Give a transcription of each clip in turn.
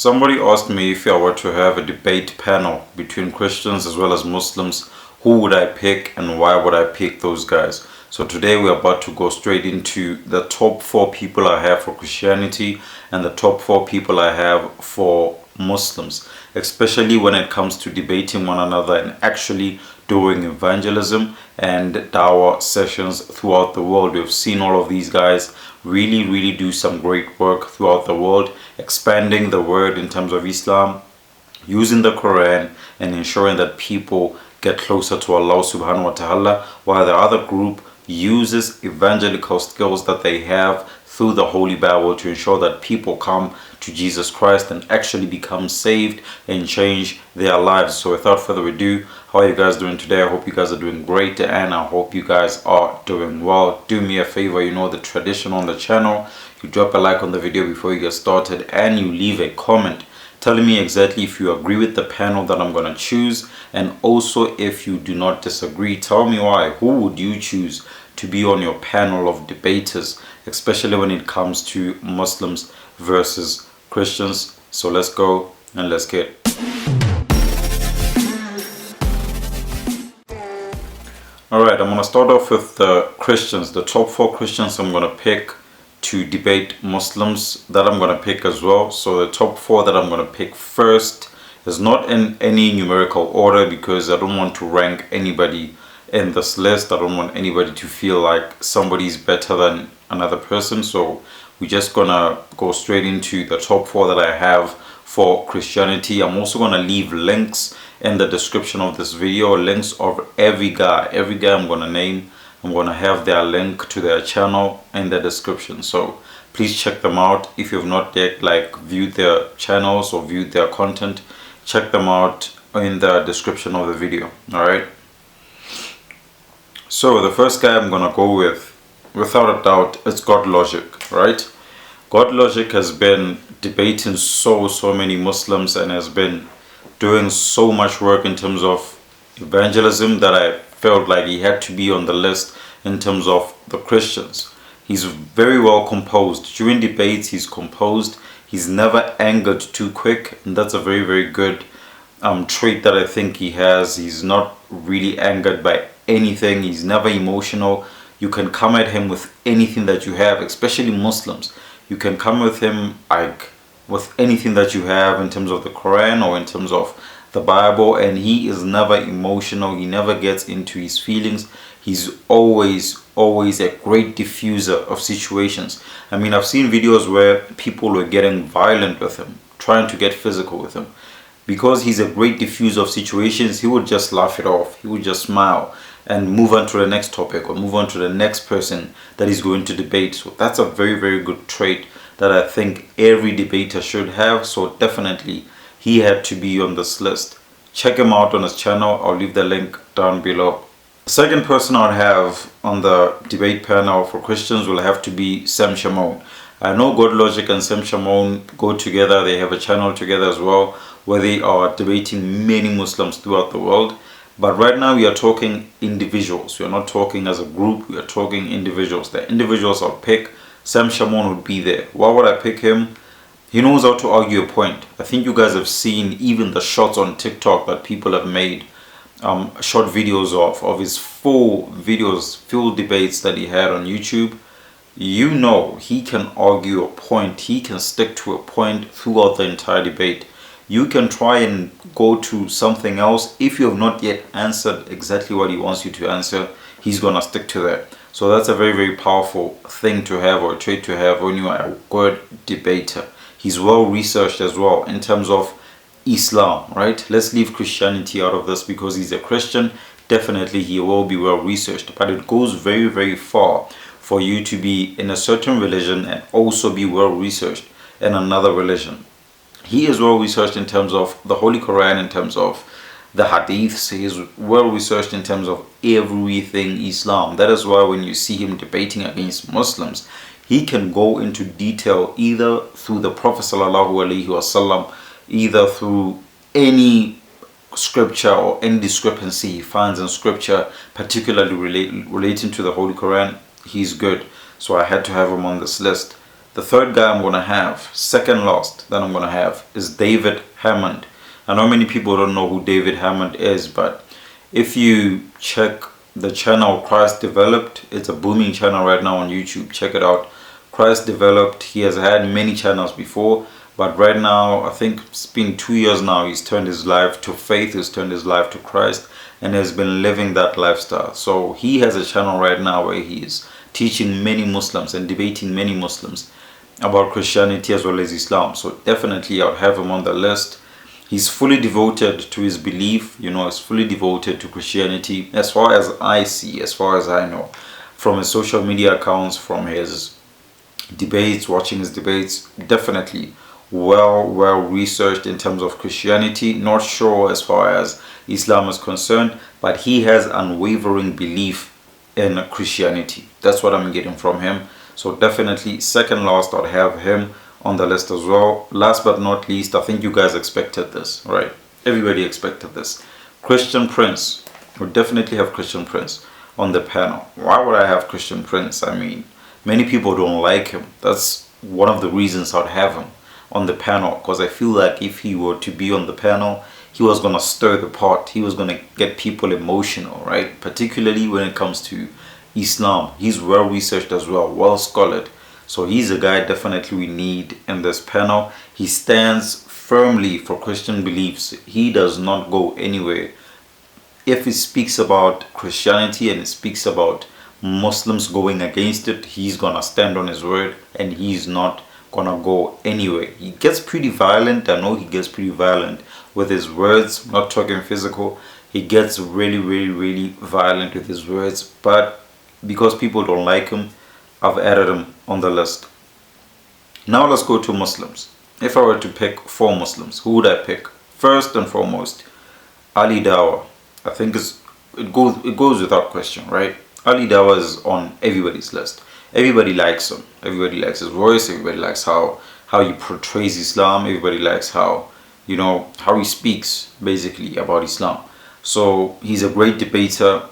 Somebody asked me if I were to have a debate panel between Christians as well as Muslims, who would I pick and why would I pick those guys? So today we're about to go straight into the top 4 people I have for Christianity and the top 4 people I have for Muslims, especially when it comes to debating one another and actually doing evangelism and Dawah sessions throughout the world. We've seen all of these guys really do some great work throughout the world, expanding the word in terms of Islam, using the Quran and ensuring that people get closer to Allah subhanahu wa ta'ala, while the other group uses evangelical skills that they have through the Holy Bible to ensure that people come to Jesus Christ and actually become saved and change their lives. So without further ado, how are you guys doing today? I hope you guys are doing great and I hope you guys are doing well. Do me a favor, you know the tradition on the channel. You drop a like on the video before you get started and you leave a comment telling me exactly if you agree with the panel that I'm going to choose, and also if you do not disagree, tell me why. Who would you choose to be on your panel of debaters, especially when it comes to Muslims versus Christians? So let's go and let's get it. Alright, I'm going to start off with the Christians, the top 4 Christians I'm going to pick to debate Muslims that I'm going to pick as well. So the top 4 that I'm going to pick first is not in any numerical order because I don't want to rank anybody in this list. I don't want anybody to feel like somebody's better than another person. So we're just going to go straight into the top 4 that I have for Christianity. I'm also going to leave links in the description of this video, links of every guy I'm going to name. I'm going to have their link to their channel in the description, so please check them out. If you've not yet viewed their channels or viewed their content, check them out in the description of the video. Alright, so the first guy I'm going to go with, without a doubt, it's Godlogic. Right, Godlogic has been debating so many Muslims and has been doing so much work in terms of evangelism that I felt like he had to be on the list in terms of the Christians. He's very well composed. During debates, he's composed. He's never angered too quick, and that's a very good trait that I think he has. He's not really angered by anything. He's never emotional. You can come at him with anything that you have, especially Muslims. You can come with him with anything that you have in terms of the Quran or in terms of the Bible, and he is never emotional. He never gets into his feelings. He's always a great diffuser of situations. I mean, I've seen videos where people were getting violent with him, trying to get physical with him. Because he's a great diffuser of situations, he would just laugh it off. He would just smile and move on to the next topic or move on to the next person that he's going to debate. So that's a very good trait that I think every debater should have. So definitely he had to be on this list. Check him out on his channel. I'll leave the link down below. The second person I'll have on the debate panel for Christians will have to be Samshamoun. I know Godlogic and Samshamoun go together. They have a channel together as well where they are debating many Muslims throughout the world. But right now we are talking individuals. We are not talking as a group. We are talking individuals. The individuals I'll pick, Samshamoun would be there. Why would I pick him? He knows how to argue a point. I think you guys have seen even the shots on TikTok that people have made, short videos of his full videos, full debates that he had on YouTube. You know he can argue a point. He can stick to a point throughout the entire debate. You can try and go to something else. If you have not yet answered exactly what he wants you to answer, he's gonna stick to that. So that's a very powerful thing to have, or a trait to have when you are a good debater. He's well researched as well in terms of Islam, right? Let's leave Christianity out of this because he's a Christian. Definitely he will be well researched, but it goes very far for you to be in a certain religion and also be well researched in another religion. He is well researched in terms of the Holy Quran, in terms of the hadiths. He is well researched in terms of everything Islam. That is why when you see him debating against Muslims, he can go into detail either through the Prophet ﷺ, either through any scripture or any discrepancy he finds in scripture, particularly relating to the Holy Quran. He's good. So I had to have him on this list. The third guy I'm going to have, second last that I'm going to have, is David Hammond. I know many people don't know who David Hammond is, but if you check the channel Christ Developed, it's a booming channel right now on YouTube. Check it out. Christ Developed. He has had many channels before, but right now, I think it's been 2 years now, he's turned his life to faith, he's turned his life to Christ, and has been living that lifestyle. So he has a channel right now where he is teaching many Muslims and debating many Muslims about Christianity as well as Islam. So definitely I'll have him on the list. He's fully devoted to his belief, he's fully devoted to Christianity, as far as I see, as far as I know, from his social media accounts, from his debates, watching his debates. Definitely well researched in terms of Christianity. Not sure as far as Islam is concerned, but he has unwavering belief in Christianity. That's what I'm getting from him. So definitely second last, I'll have him on the list as well. Last but not least, I think you guys expected this, right? Everybody expected this. Christian Prince. We'll definitely have Christian Prince on the panel. Why would I have Christian Prince? I mean, many people don't like him. That's one of the reasons I'd have him on the panel, because I feel like if he were to be on the panel, he was going to stir the pot. He was going to get people emotional, right? Particularly when it comes to Islam. He's well researched as well, well scholared. So he's a guy definitely we need in this panel. He stands firmly for Christian beliefs. He does not go anywhere. If he speaks about Christianity and he speaks about Muslims going against it, he's gonna stand on his word and he's not gonna go anywhere. He gets pretty violent. I know he gets pretty violent with his words. I'm not talking physical. He gets really violent with his words, but because people don't like him, I've added him on the list. Now let's go to Muslims. If I were to pick 4 Muslims, who would I pick? First and foremost, Dawah. I think it goes without question, right? Dawah is on everybody's list. Everybody likes him. Everybody likes his voice. Everybody likes how he portrays Islam. Everybody likes how he speaks basically about Islam. So he's a great debater,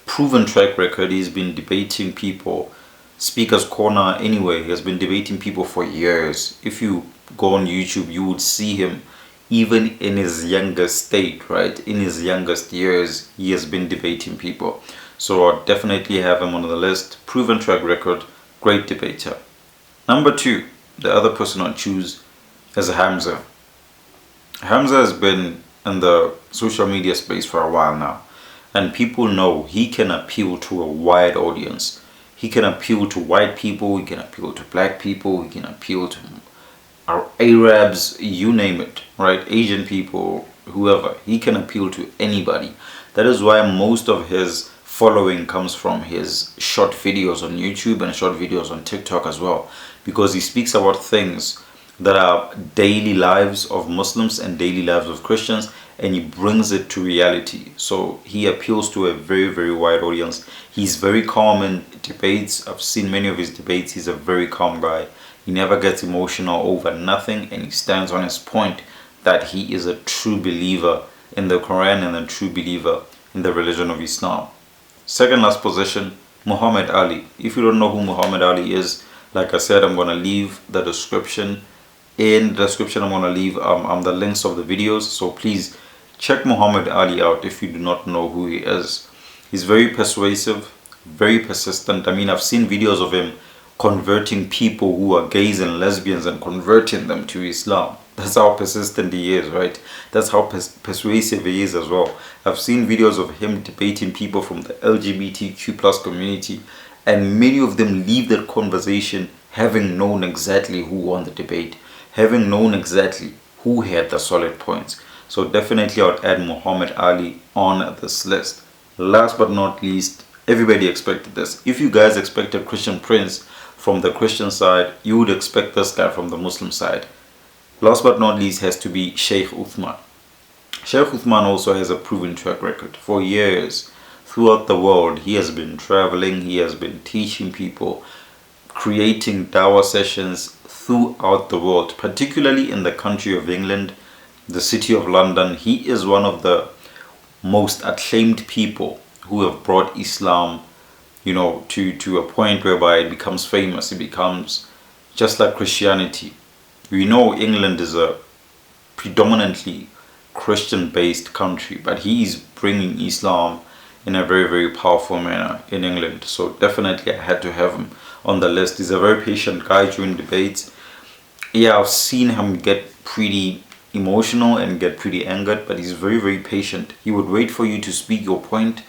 proven track record. He's been debating people, Speaker's Corner anyway. He has been debating people for years. If you go on YouTube, you would see him even in his youngest state, right? In his youngest years, he has been debating people. So I'll definitely have him on the list. Proven track record, great debater. Number 2, the other person I'll choose is Hamza. Hamza has been in the social media space for a while now, and people know he can appeal to a wide audience. He can appeal to white people, he can appeal to black people, he can appeal to Arabs, you name it, right? Asian people, whoever. He can appeal to anybody. That is why most of his following comes from his short videos on YouTube and short videos on TikTok as well, because he speaks about things that are daily lives of Muslims and daily lives of Christians, and he brings it to reality. So he appeals to a very wide audience. He's very calm in debates. I've seen many of his debates. He's a very calm guy. He never gets emotional over nothing, and he stands on his point that he is a true believer in the Quran and a true believer in the religion of Islam. Second last position, Muhammad Ali. If you don't know who Muhammad Ali is, like I said, I'm going to leave the description. In the description, I'm going to leave the links of the videos. So please check Muhammad Ali out if you do not know who he is. He's very persuasive, very persistent. I mean, I've seen videos of him converting people who are gays and lesbians and converting them to Islam. That's how persistent he is, right? That's how persuasive he is as well. I've seen videos of him debating people from the LGBTQ plus community, and many of them leave that conversation having known exactly who won the debate, having known exactly who had the solid points. So definitely I would add Muhammad Ali on this list. Last but not least, everybody expected this. If you guys expected Christian Prince from the Christian side, you would expect this guy from the Muslim side. Last but not least has to be Sheikh Uthman. Sheikh Uthman also has a proven track record. For years throughout the world, he has been traveling, he has been teaching people, creating Dawah sessions throughout the world, particularly in the country of England, the city of London. He is one of the most acclaimed people who have brought Islam, to a point whereby it becomes famous. It becomes just like Christianity. We know England is a predominantly Christian based country, but he is bringing Islam in a very, very powerful manner in England. So definitely I had to have him on the list. He's a very patient guy during debates. Yeah, I've seen him get pretty emotional and get pretty angered, but he's very, very patient. He would wait for you to speak your point,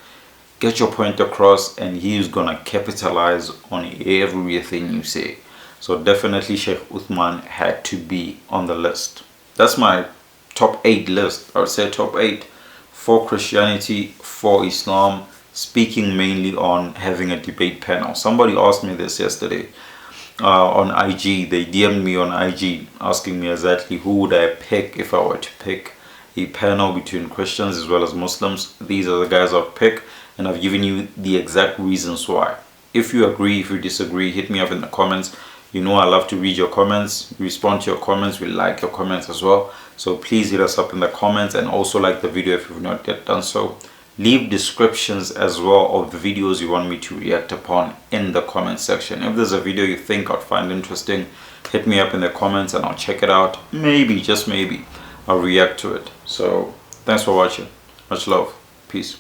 get your point across, and he's gonna capitalize on everything you say. So definitely Sheikh Uthman had to be on the list. That's my top 8 list. I would say top 8 for Christianity, for Islam, speaking mainly on having a debate panel. Somebody asked me this yesterday on IG. They DM'd me on IG asking me exactly who would I pick if I were to pick a panel between Christians as well as Muslims. These are the guys I'd pick, and I've given you the exact reasons why. If you agree, if you disagree, hit me up in the comments. You know I love to read your comments, respond to your comments, we like your comments as well. So please hit us up in the comments, and also like the video if you've not yet done so. Leave descriptions as well of the videos you want me to react upon in the comment section. If there's a video you think I'd find interesting, hit me up in the comments and I'll check it out. Maybe, just maybe, I'll react to it. So thanks for watching. Much love. Peace.